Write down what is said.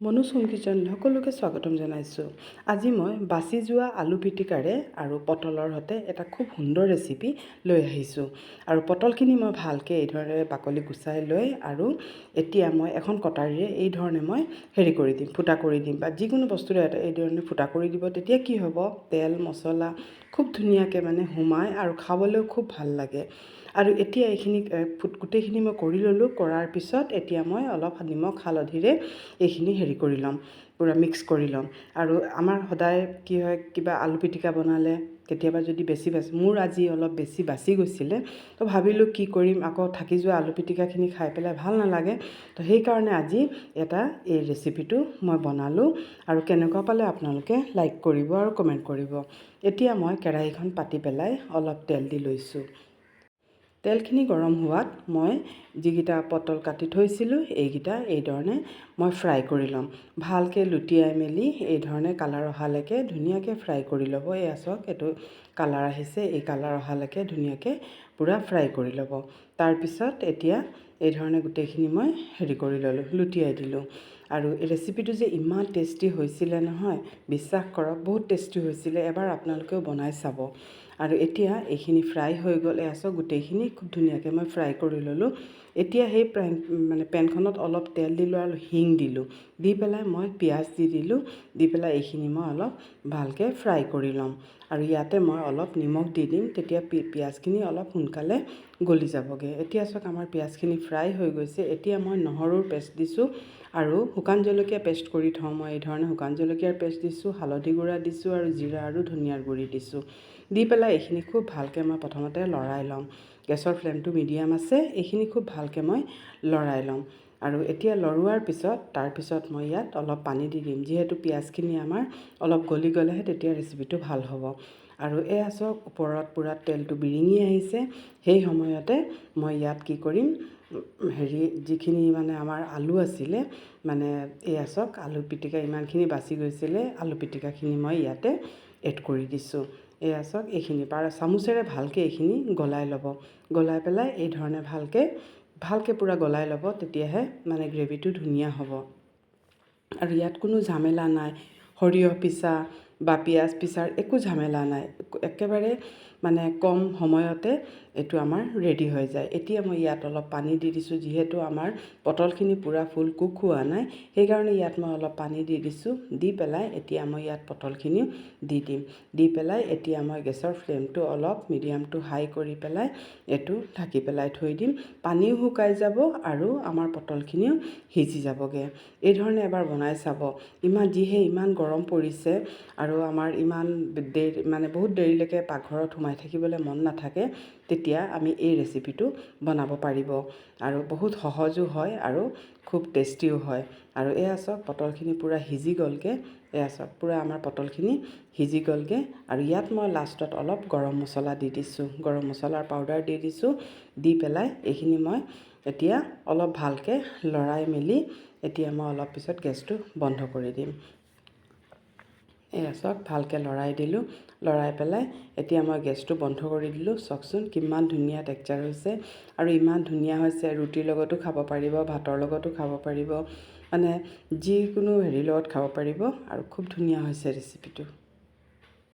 মনুচুম kitchen সকলোকে স্বাগতম জনাইছোঁ। আজি মই বাছি যোৱা আলু পিটিকাৰে আৰু পটলৰ সৈতে এটা খুব সুন্দৰ ৰেচিপি লৈ আহিছোঁ। আৰু পটলখিনি মই ভালকৈ এই ধৰণে বাকলি গুচাই লৈ আৰু এতিয়া মই এখন কটাৰীৰে এই ধৰণে মই কৰি দিম, ফুটা কৰি দিম, বা যিকোনো বস্তুৰে এই ধৰণে ফুটা কৰি দিব। তেতিয়া কি হ'ব, তেল মছলা খুব ধুনীয়াকৈ সোমায় আৰু খাবলৈও খুব ভাল লাগে। আৰু এতিয়া এইখিনি গোটেইখিনি মই কৰি ল'লোঁ। কৰাৰ পিছত এতিয়া মই অলপ নিমখ হালধিৰে এইখিনি কৰি ল'ম, পূৰা মিক্স কৰি ল'ম। আৰু আমাৰ সদায় কি হয়, কিবা আলু পিটিকা বনালে কেতিয়াবা যদি মোৰ আজি অলপ বেছি বাচি গৈছিলে, তো ভাবিলোঁ কি কৰিম, আকৌ থাকি যোৱা আলু পিটিকাখিনি খাই পেলাই ভাল নালাগে। তো সেইকাৰণে আজি এই ৰেচিপিটো মই বনালোঁ। আৰু কেনেকুৱা পালে আপোনালোকে লাইক কৰিব আৰু কমেণ্ট কৰিব। এতিয়া মই কেৰাহীখন পাতি পেলাই অলপ তেল দি লৈছোঁ। তেলখিনি গৰম হোৱাত মই যিকেইটা পটল কাটি থৈছিলোঁ এইকেইটা এই ধৰণে মই ফ্ৰাই কৰি ল'ম। ভালকৈ লুটিয়াই মেলি এই ধৰণে কালাৰ অহালৈকে ধুনীয়াকৈ ফ্ৰাই কৰি ল'ব। এয়া চাওক, এইটো কালাৰ আহিছে, এই কালাৰ অহালৈকে ধুনীয়াকৈ পূৰা ফ্ৰাই কৰি ল'ব। তাৰপিছত এতিয়া এই ধৰণে গোটেইখিনি মই কৰি ল'লোঁ, লুটিয়াই দিলোঁ। আৰু এই ৰেচিপিটো যে ইমান টেষ্টি হৈছিলে নহয়, বিশ্বাস কৰক, বহুত টেষ্টি হৈছিলে। এবাৰ আপোনালোকেও বনাই চাব। আৰু এতিয়া এইখিনি ফ্ৰাই হৈ গ'ল। এয়া চাওক, গোটেইখিনি খুব ধুনীয়াকৈ মই ফ্ৰাই কৰি ল'লোঁ। এতিয়া সেই পেনখনত অলপ তেল দিলোঁ আৰু হিং দিলোঁ, দি পেলাই মই পিঁয়াজ দি দিলোঁ। দি পেলাই এইখিনি মই অলপ ভালকৈ ফ্ৰাই কৰি ল'ম। আৰু ইয়াতে মই অলপ নিমখ দি দিম, তেতিয়া পিঁয়াজখিনি অলপ সোনকালে গলি যাবগৈ। এতিয়া চাওক, আমাৰ পিঁয়াজখিনি ফ্ৰাই হৈ গৈছে। এতিয়া মই নহৰুৰ পেষ্ট দিছোঁ আৰু শুকান জলকীয়া পেষ্ট কৰি থওঁ। মই এই ধৰণে শুকান জলকীয়াৰ পেষ্ট দিছোঁ, হালধি গুড়া দিছোঁ আৰু জিৰা আৰু ধনিয়াৰ গুড়ি দিছোঁ। দি পেলাই এইখিনি খুব ভালকৈ মই প্ৰথমতে লৰাই ল'ম। গেছৰ ফ্লেমটো মিডিয়াম আছে। এইখিনি খুব ভালকৈ মই লৰাই ল'ম। আৰু এতিয়া লৰোৱাৰ পিছত তাৰপিছত মই ইয়াত অলপ পানী দি দিম, যিহেতু পিঁয়াজখিনি আমাৰ অলপ গলি গ'লেহে তেতিয়া ৰেচিপিটো ভাল হ'ব। আৰু এয়া চাওক, ওপৰত পূৰা তেলটো বিৰিঙি আহিছে। সেই সময়তে মই ইয়াত কি কৰিম, যিখিনি আমাৰ আলু আছিলে, এয়া চাওক, আলু পিটিকা ইমানখিনি বাচি গৈছিলে, আলু পিটিকাখিনি মই ইয়াতে এড কৰি দিছোঁ। এয়া চাওক, এইখিনি চামুচেৰে ভালকৈ এইখিনি গলাই ল'ব। গলাই পেলাই এই ধৰণে ভালকৈ পূৰা গলাই ল'ব, তেতিয়াহে গ্ৰেভিটো ধুনীয়া হ'ব। আৰু ইয়াত কোনো ঝামেলা নাই, সৰিয়হ পিছা বা পিঁয়াজ পিছাৰ একো ঝামেলা নাই। একেবাৰে কম সময়তে এইটো আমাৰ ৰেডি হৈ যায়। এতিয়া মই ইয়াত অলপ পানী দি দিছোঁ, যিহেতু আমাৰ পটলখিনি পূৰা ফুল কুক হোৱা নাই, সেইকাৰণে ইয়াত মই অলপ পানী দি দিছোঁ। দি পেলাই এতিয়া মই ইয়াত পটলখিনিও দি দিম। দি পেলাই এতিয়া মই গেছৰ ফ্লেমটো অলপ মিডিয়াম টু হাই কৰি পেলাই এইটো ঢাকি পেলাই থৈ দিম। পানীও শুকাই যাব আৰু আমাৰ পটলখিনিও সিজি যাবগৈ। এই ধৰণে এবাৰ বনাই চাব। ইমান গৰম পৰিছে আৰু আমাৰ ইমান বহুত দেৰিলৈকে পাকঘৰত সোমাই থাকিবলৈ মন নাথাকে, তেতিয়া আমি এই ৰেচিপিটো বনাব পাৰিব। আৰু বহুত সহজো হয় আৰু খুব টেষ্টিও হয়। আৰু এয়া চাওক, পটলখিনি পূৰা সিজি গ'লগৈ। এয়া চাওক, পূৰা আমাৰ পটলখিনি সিজি গ'লগৈ। আৰু ইয়াত মই লাষ্টত অলপ গৰম মছলা দি দিছোঁ, গৰম মছলাৰ পাউডাৰ দি দিছোঁ। দি পেলাই এইখিনি মই এতিয়া অলপ ভালকৈ লৰাই মেলি এতিয়া মই অলপ পিছত গেছটো বন্ধ কৰি দিম। এয়া চাওক, ভালকৈ লৰাই দিলোঁ। লৰাই পেলাই এতিয়া মই গেছটো বন্ধ কৰি দিলোঁ। চাওকচোন কিমান ধুনীয়া টেক্সচাৰ হৈছে আৰু ইমান ধুনীয়া হৈছে। ৰুটিৰ লগতো খাব পাৰিব, ভাতৰ লগতো খাব পাৰিব, যিকোনো লগত খাব পাৰিব। আৰু খুব ধুনীয়া হৈছে ৰেচিপিটো।